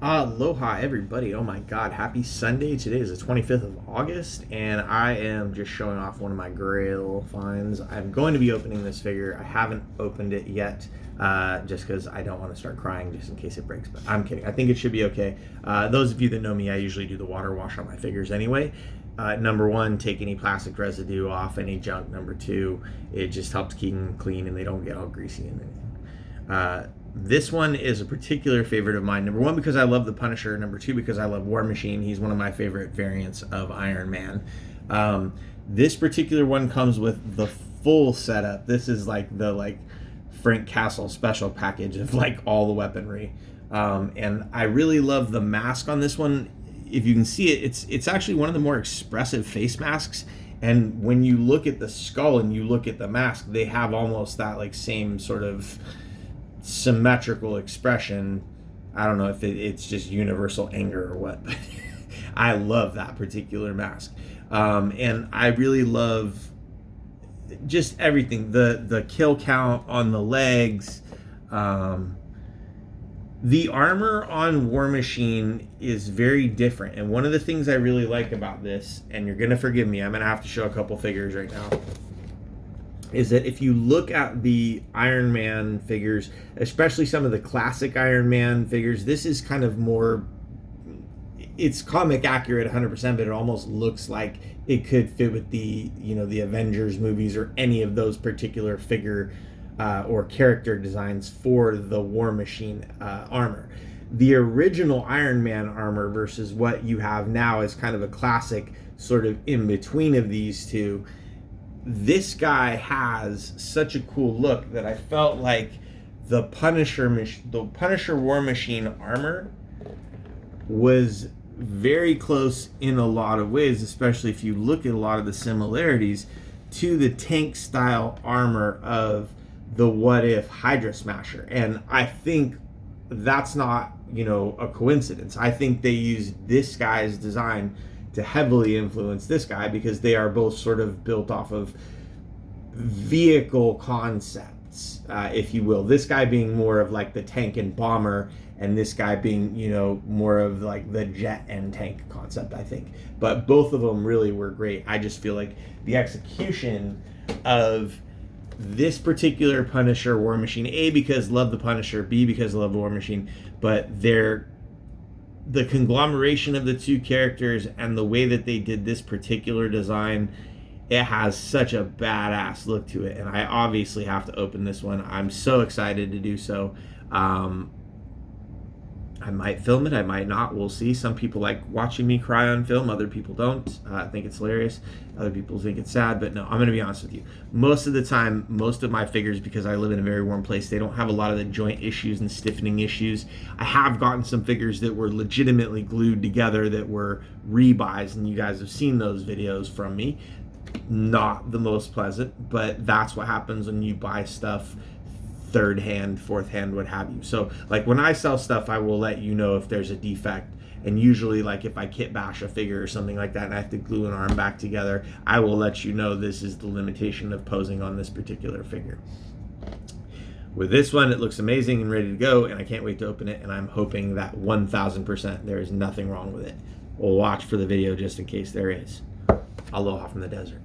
Aloha, everybody. Oh my God, happy Sunday. Today is the 25th of August, and I am just showing off one of my Grail finds. I'm going to be opening this figure. I haven't opened it yet, just because I don't want to start crying just in case it breaks, but I'm kidding. I think it should be okay. Those of you that know me, I usually do the water wash on my figures anyway. Number one, take any plastic residue off, any junk. Number two, it just helps keep them clean and they don't get all greasy and anything. This one is a particular favorite of mine. Number one, because I love the Punisher. Number two, because I love War Machine. He's one of my favorite variants of Iron Man. This particular one comes with the full setup. This is like the Frank Castle special package of like all the weaponry. And I really love the mask on this one. If you can see it, it's actually one of the more expressive face masks. And when you look at the skull and you look at the mask, they have almost that like same sort of symmetrical expression. I don't know if it's just universal anger or what, but I love that particular mask. And I really love just everything. The kill count on the legs. The armor on War Machine is very different. And one of the things I really like about this, and you're going to forgive me, I'm going to have to show a couple figures right now, is that if you look at the Iron Man figures, especially some of the classic Iron Man figures, this is kind of more, it's comic accurate 100%, but it almost looks like it could fit with the, the Avengers movies or any of those particular figure or character designs for the War Machine armor. The original Iron Man armor versus what you have now is kind of a classic sort of in between of these two. This guy has such a cool look that I felt like the Punisher War Machine armor was very close in a lot of ways, especially if you look at a lot of the similarities to the tank style armor of the What If Hydra Smasher. And I think that's not, a coincidence. I think they used this guy's design to heavily influence this guy because they are both sort of built off of vehicle concepts, if you will. This guy being more of like the tank and bomber, and this guy being, more of like the jet and tank concept, I think. But both of them really were great. I just feel like the execution of this particular Punisher War Machine, A, because love the Punisher, B, because love the War Machine, but the conglomeration of the two characters and the way that they did this particular design, it has such a badass look to it. And I obviously have to open this one. I'm so excited to do so. I might film it, I might not, we'll see. Some people like watching me cry on film, other people don't. I think it's hilarious. Other people think it's sad, but no, I'm gonna be honest with you. Most of the time, most of my figures, because I live in a very warm place, they don't have a lot of the joint issues and stiffening issues. I have gotten some figures that were legitimately glued together that were rebuys, and you guys have seen those videos from me. Not the most pleasant, but that's what happens when you buy stuff third hand, fourth hand, what have you. So like when I sell stuff, I will let you know if there's a defect. And usually like if I kit bash a figure or something like that and I have to glue an arm back together, I will let you know this is the limitation of posing on this particular figure. With this one, it looks amazing and ready to go, and I can't wait to open it, and I'm hoping that 1000% there is nothing wrong with it. We'll watch for the video just in case there is. Aloha from the desert.